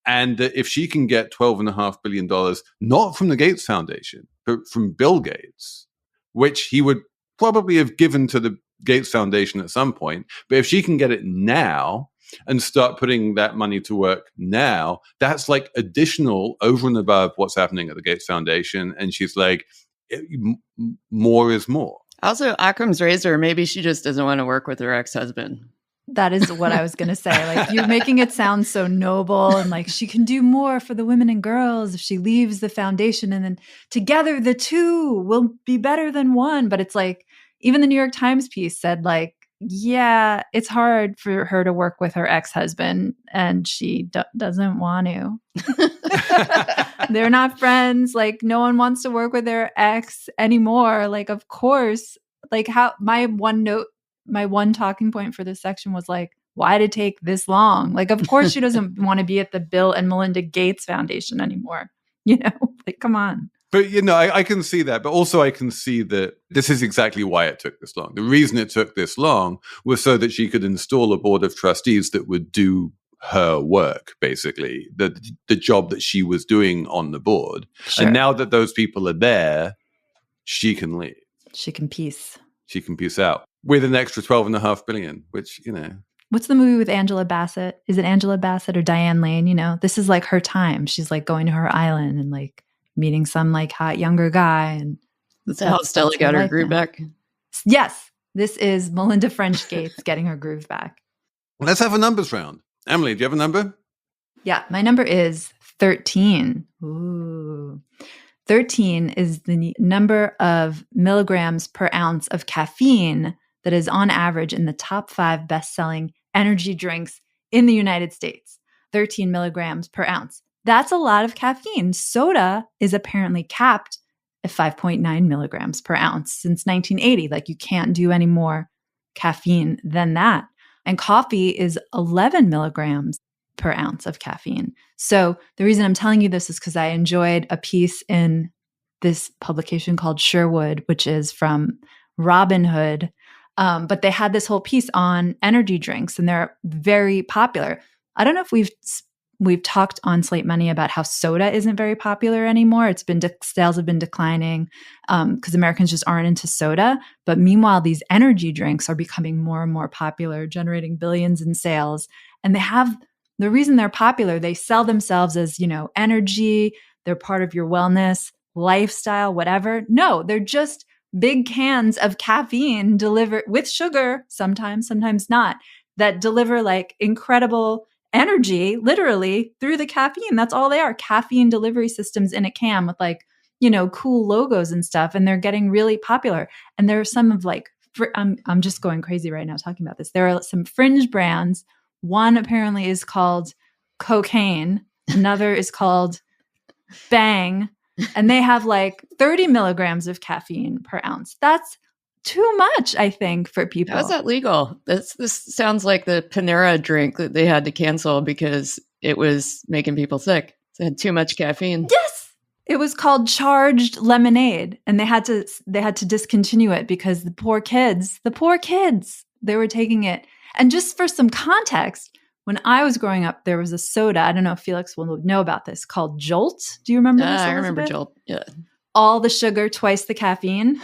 And that if she can get $12.5 billion, not from the Gates Foundation, but from Bill Gates, which he would probably have given to the Gates Foundation at some point, but if she can get it now and start putting that money to work now, that's like additional over and above what's happening at the Gates Foundation. And she's like, more is more. Also, Occam's razor, maybe she just doesn't want to work with her ex-husband. That is what I was going to say. Like, you're making it sound so noble and like she can do more for the women and girls if she leaves the foundation, and then together the two will be better than one. But it's like, even the New York Times piece said, like, yeah, it's hard for her to work with her ex-husband, and she doesn't want to. They're not friends. Like, no one wants to work with their ex anymore. Like, of course, like, how my one talking point for this section was like, why did it take this long? Like, of course she doesn't want to be at the Bill and Melinda Gates Foundation anymore. Like, come on. But, I can see that. But also I can see that this is exactly why it took this long. The reason it took this long was so that she could install a board of trustees that would do her work, basically, the job that she was doing on the board. Sure. And now that those people are there, she can leave. She can peace. She can peace out with an extra $12.5 billion, which, What's the movie with Angela Bassett? Is it Angela Bassett or Diane Lane? This is like her time. She's like going to her island and like meeting some like hot younger guy. And that's how Stella got her groove back. Yes. This is Melinda French Gates getting her groove back. Let's have a numbers round. Emily, do you have a number? Yeah. My number is 13. Ooh. 13 is the number of milligrams per ounce of caffeine that is on average in the top 5 best-selling energy drinks in the United States. 13 milligrams per ounce. That's a lot of caffeine. Soda is apparently capped at 5.9 milligrams per ounce since 1980. Like, you can't do any more caffeine than that. And coffee is 11 milligrams per ounce of caffeine. So the reason I'm telling you this is because I enjoyed a piece in this publication called Sherwood, which is from Robinhood. But they had this whole piece on energy drinks, and they're very popular. I don't know if we've talked on Slate Money about how soda isn't very popular anymore. It's been sales have been declining because Americans just aren't into soda. But meanwhile, these energy drinks are becoming more and more popular, generating billions in sales. And they have the reason they're popular. They sell themselves as, energy. They're part of your wellness, lifestyle, whatever. No, they're just big cans of caffeine delivered with sugar, sometimes not, that deliver like incredible energy literally through the caffeine. That's all they are. Caffeine delivery systems in a can with like, you know, cool logos and stuff. And they're getting really popular. And there are some of like, I'm just going crazy right now talking about this. There are some fringe brands. One apparently is called Cocaine. Another is called Bang. And they have like 30 milligrams of caffeine per ounce. That's too much, I think, for people. How's that legal? This sounds like the Panera drink that they had to cancel because it was making people sick. It had too much caffeine. Yes. It was called charged lemonade, and they had to discontinue it because the poor kids, they were taking it. And just for some context, when I was growing up, there was a soda. I don't know if Felix will know about this, called Jolt. Do you remember this, Elizabeth? I remember Jolt. Yeah. All the sugar, twice the caffeine.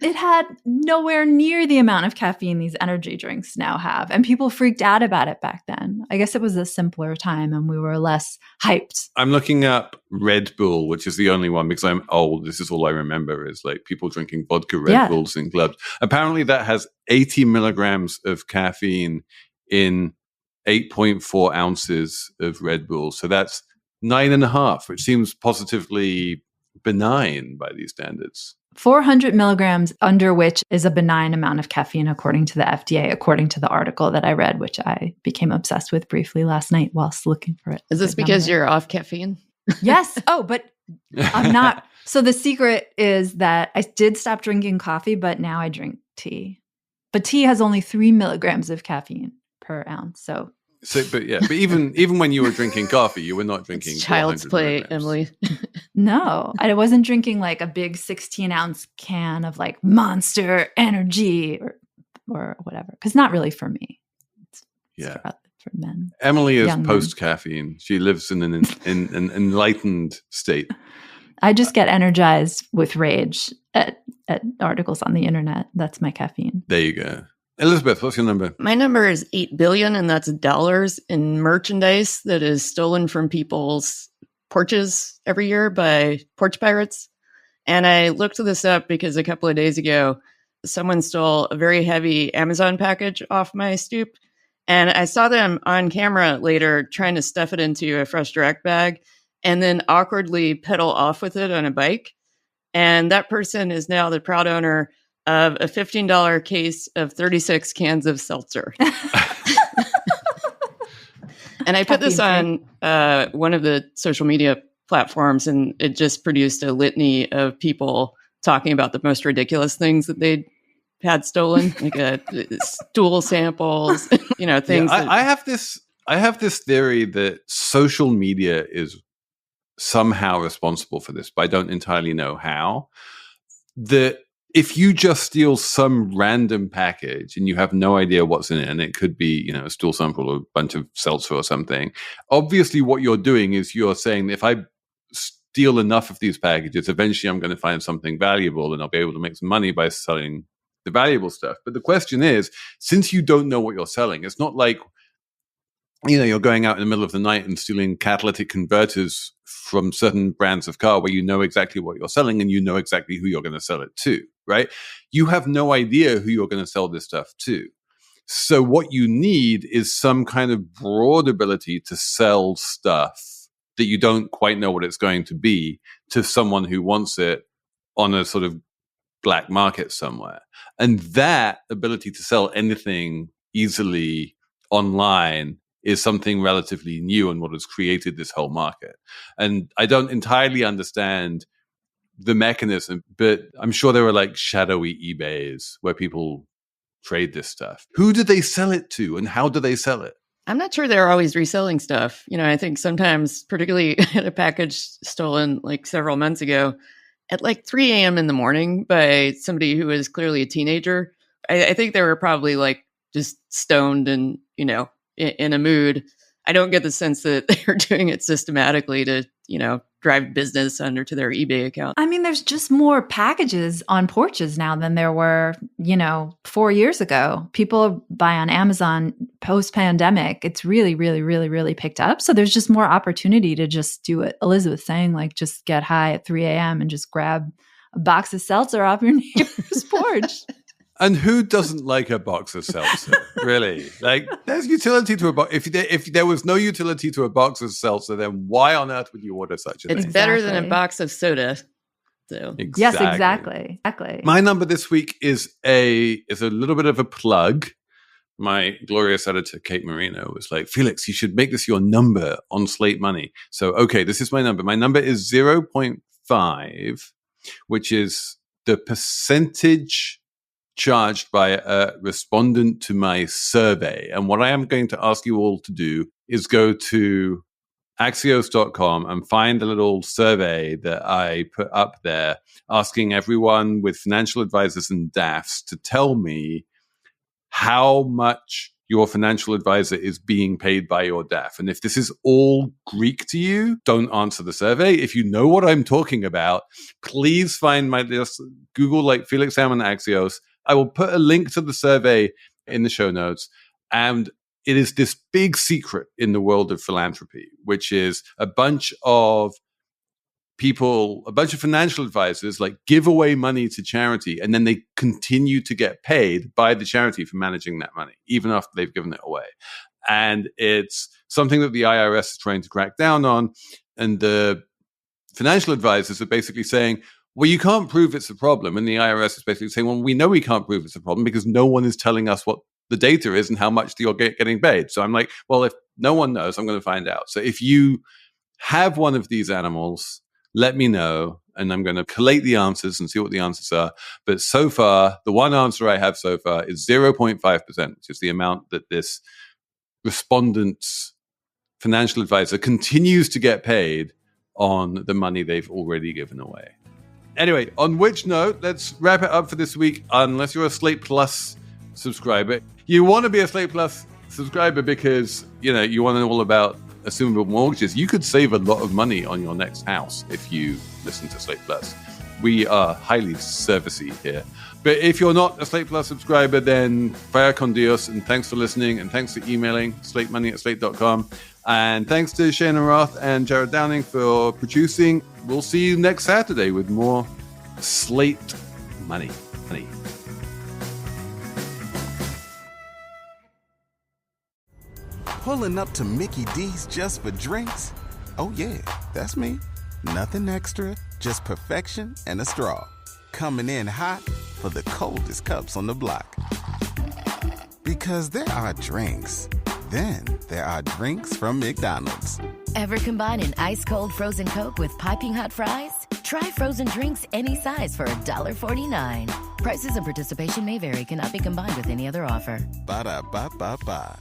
It had nowhere near the amount of caffeine these energy drinks now have. And people freaked out about it back then. I guess it was a simpler time and we were less hyped. I'm looking up Red Bull, which is the only one because I'm old. This is all I remember is like people drinking vodka Red Bulls in clubs. Apparently that has 80 milligrams of caffeine in 8.4 ounces of Red Bull. So that's 9.5, which seems positively benign by these standards. 400 milligrams, under which is a benign amount of caffeine, according to the FDA, according to the article that I read, which I became obsessed with briefly last night whilst looking for it. Is this because you're off caffeine? Yes. Oh, but I'm not. So the secret is that I did stop drinking coffee, but now I drink tea. But tea has only 3 milligrams of caffeine per ounce. So but even when you were drinking coffee, you were not drinking it's child's play, milligrams. Emily. No, I wasn't drinking like a big 16-ounce can of like Monster Energy or whatever. Because not really for me. It's for men. Emily is post-caffeine. She lives in an enlightened state. I just get energized with rage at articles on the internet. That's my caffeine. There you go. Elizabeth, what's your number? My number is $8 billion, and that's dollars in merchandise that is stolen from people's porches every year by porch pirates. And I looked this up because a couple of days ago, someone stole a very heavy Amazon package off my stoop. And I saw them on camera later trying to stuff it into a Fresh Direct bag and then awkwardly pedal off with it on a bike. And that person is now the proud owner of a $15 case of 36 cans of seltzer. And I put this on one of the social media platforms, and it just produced a litany of people talking about the most ridiculous things that they'd had stolen, like stool samples, things. Yeah, I have this theory that social media is somehow responsible for this, but I don't entirely know how. That if you just steal some random package and you have no idea what's in it, and it could be, a stool sample or a bunch of seltzer or something, obviously what you're doing is you're saying that if I steal enough of these packages, eventually I'm going to find something valuable and I'll be able to make some money by selling the valuable stuff. But the question is, since you don't know what you're selling, it's not like, you're going out in the middle of the night and stealing catalytic converters from certain brands of car where you know exactly what you're selling and you know exactly who you're going to sell it to, right? You have no idea who you're going to sell this stuff to. So what you need is some kind of broad ability to sell stuff that you don't quite know what it's going to be to someone who wants it on a sort of black market somewhere. And that ability to sell anything easily online is something relatively new and what has created this whole market. And I don't entirely understand the mechanism, but I'm sure there are like shadowy eBays where people trade this stuff. Who do they sell it to and how do they sell it? I'm not sure they're always reselling stuff. I think sometimes, particularly at a package stolen like several months ago at like 3 a.m. in the morning by somebody who was clearly a teenager. I think they were probably like just stoned and, in a mood. I don't get the sense that they're doing it systematically to, drive business under to their eBay account. I mean, there's just more packages on porches now than there were, 4 years ago. People buy on Amazon post-pandemic. It's really, really, really, really picked up. So there's just more opportunity to just do what Elizabeth's saying, like just get high at 3 a.m. and just grab a box of seltzer off your neighbor's porch. And who doesn't like a box of seltzer? Really? Like, there's utility to a box. If there was no utility to a box of seltzer, then why on earth would you order such a thing? It's better than a box of soda. So. Exactly. Yes, exactly. My number this week is a little bit of a plug. My glorious editor, Kate Marino, was like, Felix, you should make this your number on Slate Money. So, okay, this is my number. My number is 0.5, which is the percentage charged by a respondent to my survey. And what I am going to ask you all to do is go to Axios.com and find a little survey that I put up there asking everyone with financial advisors and DAFs to tell me how much your financial advisor is being paid by your DAF. And if this is all Greek to you, don't answer the survey. If you know what I'm talking about, please find just Google like Felix Salmon Axios. I will put a link to the survey in the show notes. And it is this big secret in the world of philanthropy, which is a bunch of people, a bunch of financial advisors like give away money to charity, and then they continue to get paid by the charity for managing that money, even after they've given it away. And it's something that the IRS is trying to crack down on. And the financial advisors are basically saying, well, you can't prove it's a problem. And the IRS is basically saying, well, we know we can't prove it's a problem because no one is telling us what the data is and how much you're getting paid. So I'm like, well, if no one knows, I'm going to find out. So if you have one of these animals, let me know, and I'm going to collate the answers and see what the answers are. But so far, the one answer I have so far is 0.5%, which is the amount that this respondent's financial advisor continues to get paid on the money they've already given away. Anyway, on which note, let's wrap it up for this week. Unless you're a Slate Plus subscriber, you want to be a Slate Plus subscriber because, you know, you want to know all about assumable mortgages. You could save a lot of money on your next house if you listen to Slate Plus. We are highly servicey here. But if you're not a Slate Plus subscriber, then vaya con Dios, and thanks for listening, and thanks for emailing slatemoney@slate.com. And thanks to Shannon Roth and Jared Downing for producing. We'll see you next Saturday with more Slate Money. Pulling up to Mickey D's just for drinks? Oh yeah, that's me. Nothing extra, just perfection and a straw. Coming in hot for the coldest cups on the block. Because there are drinks. Then there are drinks from McDonald's. Ever combine an ice-cold frozen Coke with piping hot fries? Try frozen drinks any size for $1.49. Prices and participation may vary. Cannot be combined with any other offer. Ba-da-ba-ba-ba.